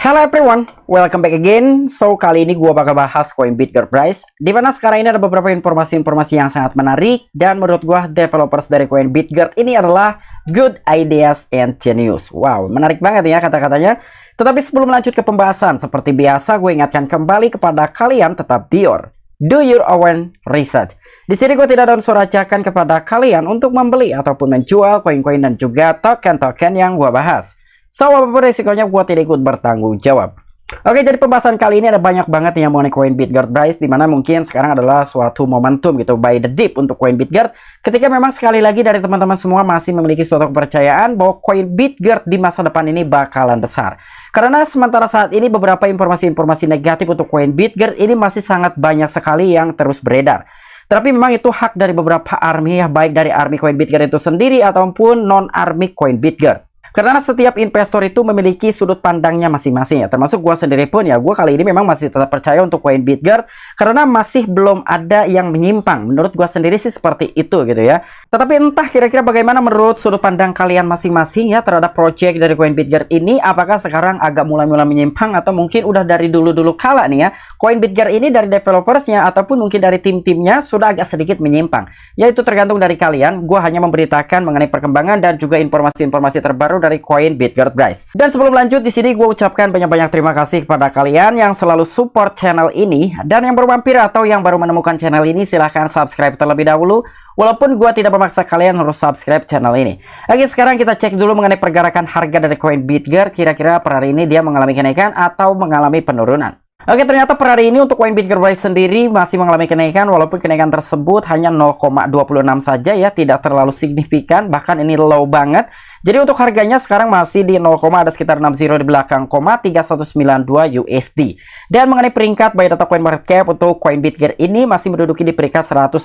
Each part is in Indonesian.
Hello everyone, welcome back again. So kali ini gue bakal bahas koin BitGert Price, dimana sekarang ini ada beberapa informasi-informasi yang sangat menarik. Dan menurut gue developers dari koin BitGert ini adalah good ideas and genius. Wow, menarik banget ya kata-katanya. Tetapi sebelum lanjut ke pembahasan, seperti biasa gue ingatkan kembali kepada kalian tetap do your own research. Di sini gue tidak ada unsur ajakan kepada kalian untuk membeli ataupun menjual koin-koin dan juga token-token yang gue bahas. So, apapun resikonya gue tidak ikut bertanggung jawab. Oke, jadi pembahasan kali ini ada banyak banget yang mengenai koin BitGert Price, dimana mungkin sekarang adalah suatu momentum gitu by the dip untuk koin BitGert, ketika memang sekali lagi dari teman-teman semua masih memiliki suatu kepercayaan bahwa koin BitGert di masa depan ini bakalan besar. Karena sementara saat ini beberapa informasi-informasi negatif untuk koin BitGert ini masih sangat banyak sekali yang terus beredar. Tapi memang itu hak dari beberapa army ya, baik dari army koin BitGert itu sendiri ataupun non-army koin BitGert. Karena setiap investor itu memiliki sudut pandangnya masing-masing ya. Termasuk gue sendiri pun ya, gue kali ini memang masih tetap percaya untuk koin BitGert karena masih belum ada yang menyimpang. Menurut gue sendiri sih seperti itu gitu ya. Tetapi entah kira-kira bagaimana menurut sudut pandang kalian masing-masing ya terhadap project dari koin BitGert ini. Apakah sekarang agak mulai-mulai menyimpang atau mungkin udah dari dulu-dulu kala nih ya, koin BitGert ini dari developersnya ataupun mungkin dari tim-timnya sudah agak sedikit menyimpang. Ya itu tergantung dari kalian. Gue hanya memberitakan mengenai perkembangan dan juga informasi-informasi terbaru dari koin BitGert Price. Dan sebelum lanjut di sini gue ucapkan banyak-banyak terima kasih kepada kalian yang selalu support channel ini, dan yang baru mampir atau yang baru menemukan channel ini silahkan subscribe terlebih dahulu. Walaupun gue tidak memaksa kalian harus subscribe channel ini. Oke, sekarang kita cek dulu mengenai pergerakan harga dari koin BitGert. Kira-kira per hari ini dia mengalami kenaikan atau mengalami penurunan. Oke, ternyata per hari ini untuk koin BitGert Price sendiri masih mengalami kenaikan, walaupun kenaikan tersebut hanya 0,26 saja ya, tidak terlalu signifikan, bahkan ini low banget. Jadi untuk harganya sekarang masih di 0, ada sekitar 60 di belakang, 3192 USD. Dan mengenai peringkat by data coin market cap untuk koin BitGert ini masih menduduki di peringkat 181.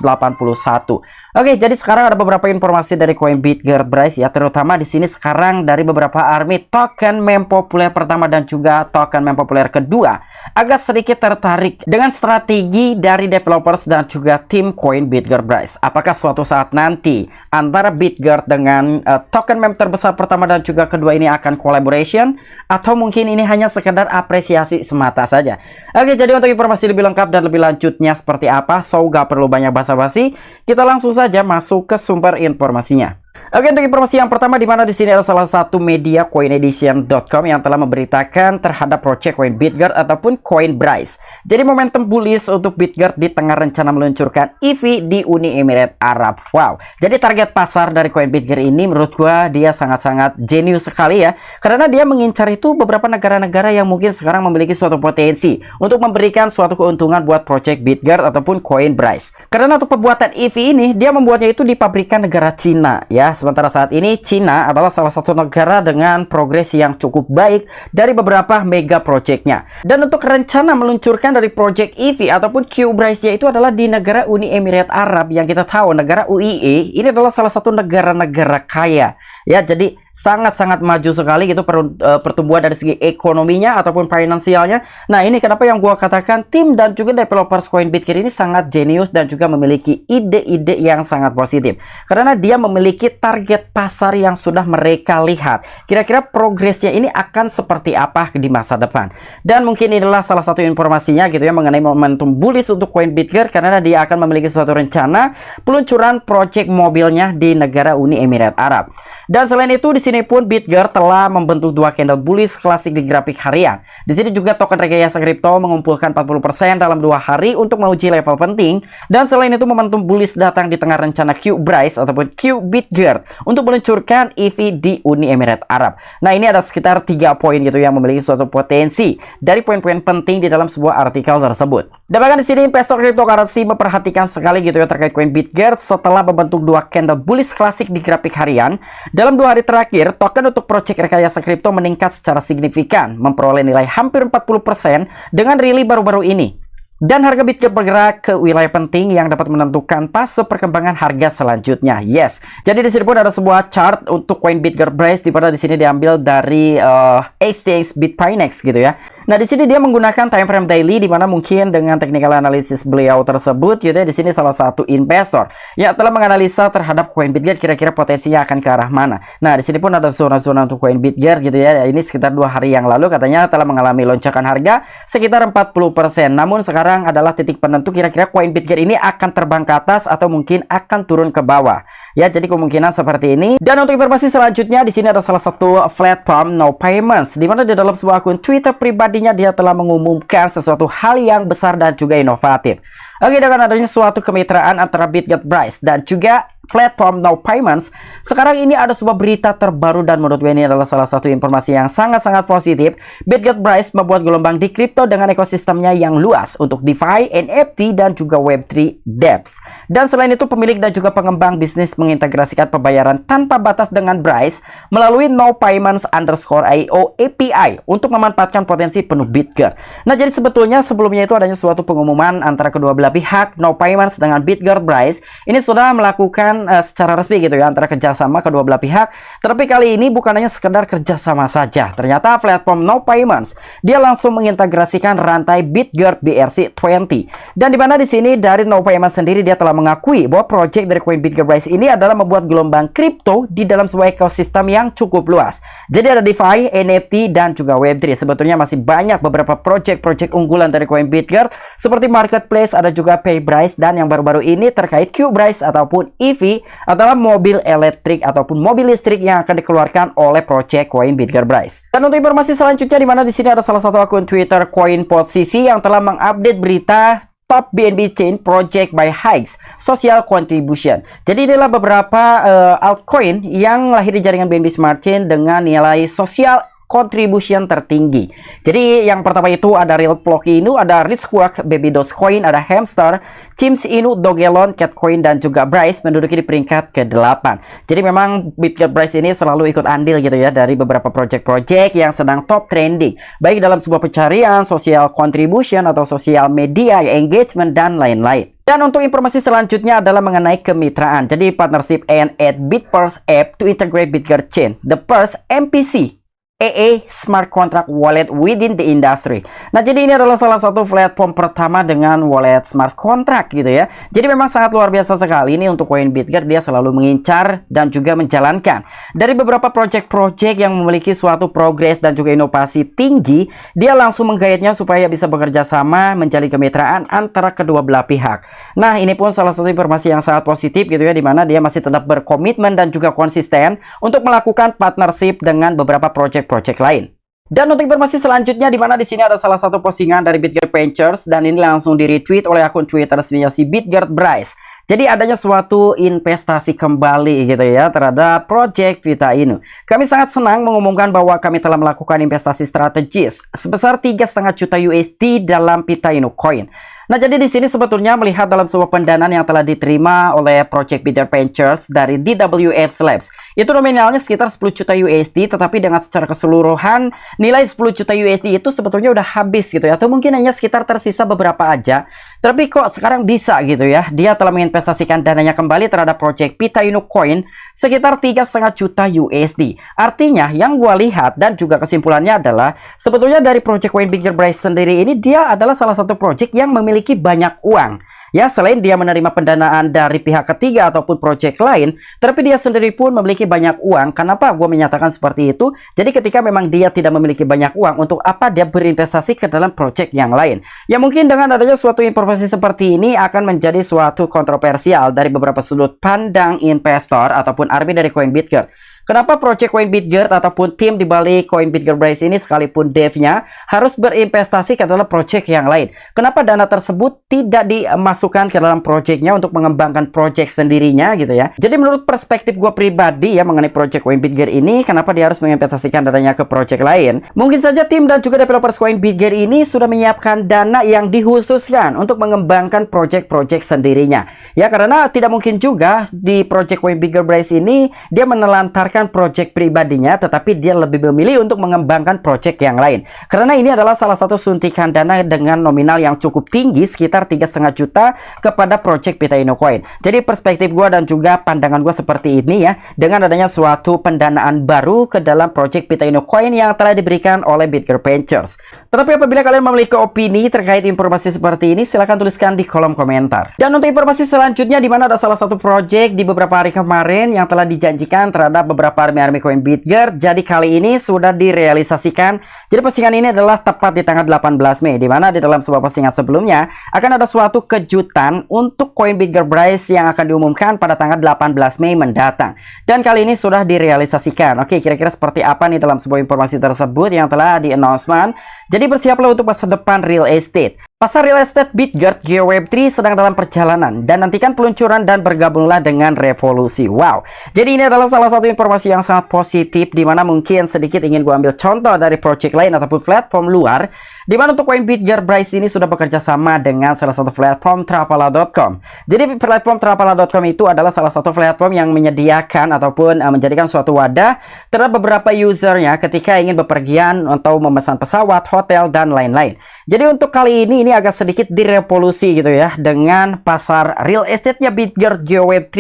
Oke, jadi sekarang ada beberapa informasi dari koin BitGert Price ya, terutama di sini sekarang dari beberapa army token meme populer pertama dan juga token meme populer kedua agak sedikit tertarik dengan strategi dari developers dan juga tim koin BitGert Price. Apakah suatu saat nanti antara BitGert dengan token meme terbesar pertama dan juga kedua ini akan collaboration, atau mungkin ini hanya sekedar apresiasi semata saja? Oke, jadi untuk informasi lebih lengkap dan lebih lanjutnya seperti apa, so gak perlu banyak basa-basi, kita langsung saja masuk ke sumber informasinya. Oke, untuk informasi yang pertama, di mana di sini ada salah satu media coinedition.com yang telah memberitakan terhadap project koin BitGert ataupun koin Price. Jadi momentum bullish untuk BitGert di tengah rencana meluncurkan EV di Uni Emirat Arab. Wow, jadi target pasar dari koin BitGert ini menurut gua dia sangat-sangat jenius sekali ya, karena dia mengincar itu beberapa negara-negara yang mungkin sekarang memiliki suatu potensi untuk memberikan suatu keuntungan buat project BitGert ataupun koin Price. Karena untuk pembuatan EV ini dia membuatnya itu di pabrikan negara Cina ya. Sementara saat ini Cina adalah salah satu negara dengan progres yang cukup baik dari beberapa mega projectnya. Dan untuk rencana meluncurkan dari project EV ataupun Q-Price-nya itu adalah di negara Uni Emirat Arab, yang kita tahu negara UAE ini adalah salah satu negara-negara kaya ya. Jadi sangat-sangat maju sekali gitu pertumbuhan dari segi ekonominya ataupun finansialnya. Nah, ini kenapa yang gua katakan tim dan juga developers koin BitGert ini sangat jenius dan juga memiliki ide-ide yang sangat positif, karena dia memiliki target pasar yang sudah mereka lihat. Kira-kira progresnya ini akan seperti apa di masa depan. Dan mungkin inilah salah satu informasinya gitu ya mengenai momentum bullish untuk koin BitGert, karena dia akan memiliki suatu rencana peluncuran project mobilnya di negara Uni Emirat Arab. Dan selain itu di sini pun BitGert telah membentuk dua candle bullish klasik di grafik harian. Di sini juga token rekayasa kripto mengumpulkan 40% dalam 2 hari untuk menguji level penting. Dan selain itu momentum bullish datang di tengah rencana Q-Price ataupun Q-BitGert untuk meluncurkan EV di Uni Emirat Arab. Nah, ini ada sekitar 3 poin gitu yang memiliki suatu potensi dari poin-poin penting di dalam sebuah artikel tersebut. Dan bahkan di sini investor cryptocurrency memperhatikan sekali gitu ya terkait koin BitGert setelah membentuk dua candle bullish klasik di grafik harian. Dalam 2 hari terakhir, token untuk proyek rekayasa kripto meningkat secara signifikan, memperoleh nilai hampir 40% dengan rilis baru-baru ini. Dan harga BitGert bergerak ke wilayah penting yang dapat menentukan fase perkembangan harga selanjutnya. Yes. Jadi di sini pun ada sebuah chart untuk koin BitGert Price, di mana di sini diambil dari exchange Bitfinex gitu ya. Nah, di sini dia menggunakan time frame daily, di mana mungkin dengan technical analysis beliau tersebut gitu ya, di sini salah satu investor yang telah menganalisa terhadap koin BitGet kira-kira potensinya akan ke arah mana. Nah, di sini pun ada zona-zona untuk koin BitGet gitu ya. Ini sekitar 2 hari yang lalu katanya telah mengalami lonjakan harga sekitar 40%. Namun sekarang adalah titik penentu kira-kira koin BitGet ini akan terbang ke atas atau mungkin akan turun ke bawah. Ya, jadi kemungkinan seperti ini. Dan untuk informasi selanjutnya, di sini ada salah satu platform No Payments, di mana di dalam sebuah akun Twitter pribadinya dia telah mengumumkan sesuatu hal yang besar dan juga inovatif. Oke, dengan adanya suatu kemitraan antara BitGet Bryce dan juga platform No Payments, sekarang ini ada sebuah berita terbaru dan menurut gue ini adalah salah satu informasi yang sangat-sangat positif. BitGet Bryce membuat gelombang di kripto dengan ekosistemnya yang luas untuk DeFi, NFT, dan juga Web3 dApps. Dan selain itu, pemilik dan juga pengembang bisnis mengintegrasikan pembayaran tanpa batas dengan Bryce melalui No Payments _IO API untuk memanfaatkan potensi penuh BitGet. Nah, jadi sebetulnya sebelumnya itu adanya suatu pengumuman antara kedua belah pihak, No Payments dengan BitGet Bryce ini sudah melakukan secara resmi gitu ya antara kerjasama kedua belah pihak. Tapi kali ini bukan hanya sekedar kerjasama saja. Ternyata platform No Payments dia langsung mengintegrasikan rantai BitGet BRC20. Dan di mana di sini dari No Payments sendiri dia telah mengakui bahwa project dari koin BitGet Bryce ini adalah membuat gelombang kripto di dalam sebuah ekosistem yang cukup luas. Jadi ada DeFi, NFT, dan juga Web3. Sebetulnya masih banyak beberapa project-project unggulan dari koin BitGet seperti Marketplace, ada juga PayBryce, dan yang baru-baru ini terkait QBryce ataupun EV adalah mobil elektrik ataupun mobil listrik yang akan dikeluarkan oleh project koin BitGet Bryce. Dan untuk informasi selanjutnya, di mana di sini ada salah satu akun Twitter CoinPodCC yang telah mengupdate berita top BNB chain project by Hikes social contribution. Jadi inilah beberapa altcoin yang lahir di jaringan BNB Smart Chain dengan nilai social contribution tertinggi. Jadi yang pertama itu ada Real Block Inu, ada Riskwork, Baby Dogecoin, ada Hamster, Chims Inu, Dogelon, Catcoin, dan juga Bryce menduduki di peringkat ke-8. Jadi memang BitGet Bryce ini selalu ikut andil gitu ya dari beberapa project-project yang sedang top trending, baik dalam sebuah pencarian, social contribution, atau sosial media, engagement, dan lain-lain. Dan untuk informasi selanjutnya adalah mengenai kemitraan. Jadi partnership and add BitPurse app to integrate BitGet Chain, the Purse MPC AA Smart Contract Wallet within the industry. Nah, jadi ini adalah salah satu platform pertama dengan wallet smart contract gitu ya. Jadi memang sangat luar biasa sekali ini untuk koin BitGet, dia selalu mengincar dan juga menjalankan dari beberapa project-project yang memiliki suatu progres dan juga inovasi tinggi. Dia langsung menggayatnya supaya bisa bekerja sama menjalin kemitraan antara kedua belah pihak. Nah, ini pun salah satu informasi yang sangat positif gitu ya, dimana dia masih tetap berkomitmen dan juga konsisten untuk melakukan partnership dengan beberapa project lain. Dan untuk informasi selanjutnya, di mana di sini ada salah satu postingan dari BitGet Ventures dan ini langsung di-retweet oleh akun Twitter resminya si BitGet Bryce. Jadi adanya suatu investasi kembali gitu ya terhadap project Vita Inu. Kami sangat senang mengumumkan bahwa kami telah melakukan investasi strategis sebesar 3,5 juta USD dalam Vita Inu Coin. Nah, jadi di sini sebetulnya melihat dalam sebuah pendanaan yang telah diterima oleh Project BitGet Ventures dari DWF Labs. Itu nominalnya sekitar 10 juta USD, tetapi dengan secara keseluruhan nilai 10 juta USD itu sebetulnya udah habis gitu ya. Atau mungkin hanya sekitar tersisa beberapa aja. Tapi kok sekarang bisa gitu ya. Dia telah menginvestasikan dananya kembali terhadap Project Vita Inu Coin sekitar 3,5 juta USD. Artinya yang gua lihat dan juga kesimpulannya adalah sebetulnya dari Project Coin BitGet Bryce sendiri ini dia adalah salah satu project yang memiliki banyak uang. Ya, selain dia menerima pendanaan dari pihak ketiga ataupun project lain, tapi dia sendiri pun memiliki banyak uang. Kenapa gue menyatakan seperti itu? Jadi ketika memang dia tidak memiliki banyak uang, untuk apa dia berinvestasi ke dalam project yang lain? Ya mungkin dengan adanya suatu informasi seperti ini akan menjadi suatu kontroversial dari beberapa sudut pandang investor ataupun army dari koin BitGet. Kenapa project koin BitGet ataupun tim di balik koin BitGet Bryce ini sekalipun devnya harus berinvestasi ke dalam project yang lain? Kenapa dana tersebut tidak dimasukkan ke dalam projectnya untuk mengembangkan project sendirinya gitu ya? Jadi menurut perspektif gue pribadi ya mengenai project koin BitGet ini, kenapa dia harus menginvestasikan dananya ke project lain? Mungkin saja tim dan juga developers koin BitGet ini sudah menyiapkan dana yang dikhususkan untuk mengembangkan project-project sendirinya. Ya, karena tidak mungkin juga di project koin BitGet Bryce ini dia menelantarkan menyelesaikan project pribadinya, tetapi dia lebih memilih untuk mengembangkan project yang lain. Karena ini adalah salah satu suntikan dana dengan nominal yang cukup tinggi, sekitar 3,5 juta kepada project Pita Inu Coin. Jadi perspektif gue dan juga pandangan gue seperti ini ya, dengan adanya suatu pendanaan baru ke dalam project Pita Inu Coin yang telah diberikan oleh Bitger Ventures. Tetapi apabila kalian memiliki opini terkait informasi seperti ini, silahkan tuliskan di kolom komentar. Dan untuk informasi selanjutnya, di mana ada salah satu project di beberapa hari kemarin yang telah dijanjikan terhadap beberapa army koin Bitger, jadi kali ini sudah direalisasikan. Jadi postingan ini adalah tepat di tanggal 18 Mei, di mana di dalam sebuah postingan sebelumnya akan ada suatu kejutan untuk koin Bitger Price yang akan diumumkan pada tanggal 18 Mei mendatang. Dan kali ini sudah direalisasikan. Oke, kira-kira seperti apa nih dalam sebuah informasi tersebut yang telah di-announcement. Jadi bersiaplah untuk masa depan real estate. Pasar real estate Bitger GeoWeb3 sedang dalam perjalanan dan nantikan peluncuran dan bergabunglah dengan revolusi. Wow. Jadi ini adalah salah satu informasi yang sangat positif, di mana mungkin sedikit ingin gue ambil contoh dari project lain ataupun platform luar, di mana untuk koin Bitger Price ini sudah bekerja sama dengan salah satu platform Trapala.com. Jadi platform Trapala.com itu adalah salah satu platform yang menyediakan ataupun menjadikan suatu wadah terhadap beberapa usernya ketika ingin bepergian atau memesan pesawat, hotel, dan lain-lain. Jadi untuk kali ini agak sedikit direvolusi gitu ya, dengan pasar real estate-nya Bitger GeoWeb3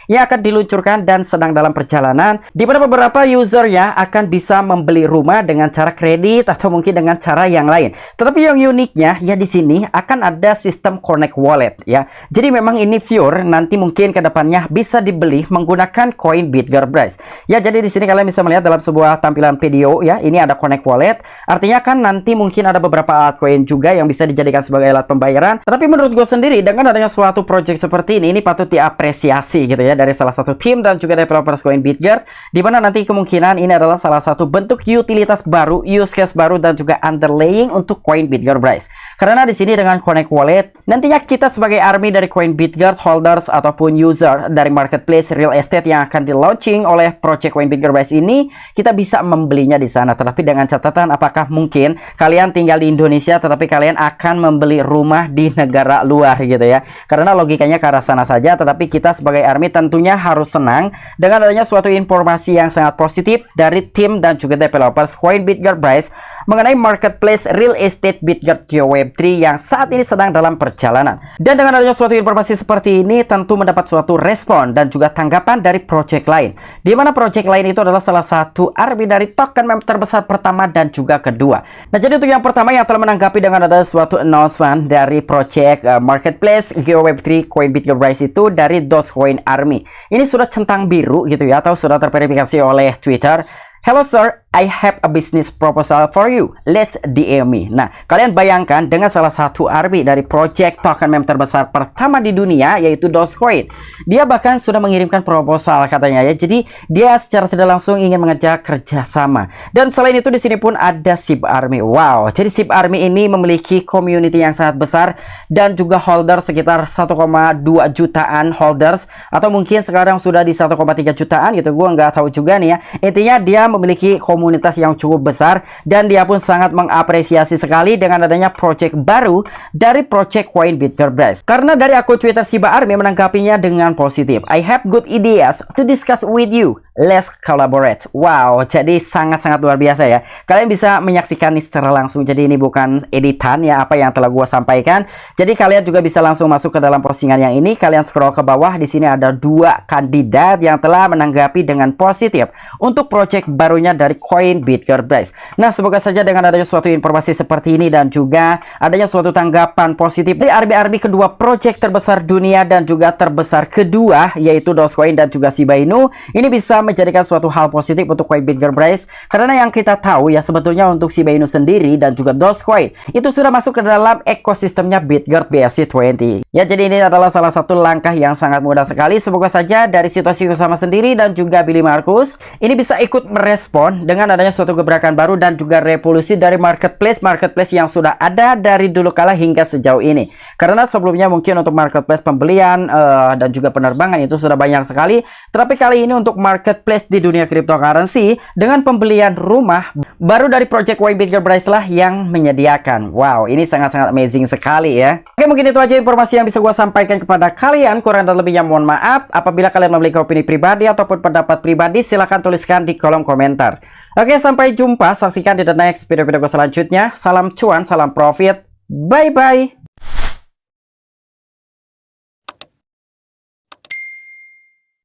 yang akan diluncurkan dan sedang dalam perjalanan, di mana beberapa usernya akan bisa membeli rumah dengan cara kredit atau mungkin dengan cara yang lain. Tetapi yang uniknya ya di sini akan ada sistem connect wallet ya. Jadi memang ini pure, nanti mungkin kedepannya bisa dibeli menggunakan koin Bitger Price. Ya, jadi di sini kalian bisa melihat dalam sebuah tampilan video ya, ini ada connect wallet. Artinya kan nanti mungkin ada beberapa altcoin juga yang bisa dijadikan sebagai alat pembayaran. Tetapi menurut gue sendiri, dengan adanya suatu project seperti ini patut diapresiasi gitu ya, dari salah satu tim dan juga developers koin Bitger, di mana nanti kemungkinan ini adalah salah satu bentuk utilitas baru, use case baru, dan juga underlaying untuk koin Bitger Price. Karena di sini dengan Connect Wallet, nantinya kita sebagai army dari koin Bitger holders ataupun user dari marketplace real estate yang akan di launching oleh project koin Bitger Price ini, kita bisa membelinya di sana. Tetapi dengan catatan, apakah mungkin kalian tinggal di Indonesia tetapi kalian akan membeli rumah di negara luar gitu ya? Karena logikanya ke arah sana saja. Tetapi kita sebagai army tentunya harus senang dengan adanya suatu informasi yang sangat positif dari tim dan juga developers koin Bitger Price mengenai marketplace real estate Bitger GeoWeb3 yang saat ini sedang dalam perjalanan. Dan dengan adanya suatu informasi seperti ini, tentu mendapat suatu respon dan juga tanggapan dari project lain, di mana project lain itu adalah salah satu army dari token meme terbesar pertama dan juga kedua. Nah, jadi untuk yang pertama yang telah menanggapi dengan ada suatu announcement dari project marketplace GeoWeb3 koin Bitger Price itu dari Dogecoin Army. Ini sudah centang biru gitu ya, atau sudah terverifikasi oleh Twitter. Hello sir, I have a business proposal for you. Let's DM me. Nah, kalian bayangkan dengan salah satu army dari project token meme terbesar pertama di dunia, yaitu Dogecoin. Dia bahkan sudah mengirimkan proposal katanya ya. Jadi dia secara tidak langsung ingin mengajak kerjasama. Dan selain itu di sini pun ada SIB Army. Wow, jadi SIB Army ini memiliki community yang sangat besar dan juga holder sekitar 1,2 jutaan holders, atau mungkin sekarang sudah di 1,3 jutaan gitu. Gua nggak tahu juga nih ya. Intinya dia memiliki komunitas yang cukup besar dan dia pun sangat mengapresiasi sekali dengan adanya project baru dari project koin Bitger Price. Karena dari akun Twitter Shiba Army menanggapinya dengan positif. I have good ideas to discuss with you. Let's collaborate. Wow, jadi sangat-sangat luar biasa ya. Kalian bisa menyaksikan ini secara langsung. Jadi ini bukan editan ya, apa yang telah gua sampaikan. Jadi kalian juga bisa langsung masuk ke dalam postingan yang ini. Kalian scroll ke bawah. Di sini ada 2 kandidat yang telah menanggapi dengan positif untuk project barunya dari koin Bitger Price. Nah, semoga saja dengan adanya suatu informasi seperti ini dan juga adanya suatu tanggapan positif dari army kedua project terbesar dunia dan juga terbesar kedua, yaitu Dogecoin dan juga Shiba Inu, ini bisa menjadikan suatu hal positif untuk koin Bitger Price. Karena yang kita tahu ya, sebetulnya untuk Shiba Inu sendiri dan juga Dogecoin itu sudah masuk ke dalam ekosistemnya Bitger BSC20 ya. Jadi ini adalah salah satu langkah yang sangat mudah sekali. Semoga saja dari situasi Kusama sendiri dan juga Billy Markus ini bisa ikut merespon dengan dengan adanya suatu gebrakan baru dan juga revolusi dari marketplace yang sudah ada dari dulu kala hingga sejauh ini. Karena sebelumnya mungkin untuk marketplace pembelian dan juga penerbangan itu sudah banyak sekali, tetapi kali ini untuk marketplace di dunia cryptocurrency dengan pembelian rumah baru dari Project Coinbit Girlprice lah yang menyediakan. Wow, ini sangat-sangat amazing sekali ya. Oke, mungkin itu aja informasi yang bisa gue sampaikan kepada kalian. Kurang dan lebihnya mohon maaf. Apabila kalian memiliki opini pribadi ataupun pendapat pribadi, silahkan tuliskan di kolom komentar. Oke, sampai jumpa. Saksikan di the next video-video selanjutnya. Salam cuan, salam profit. Bye-bye.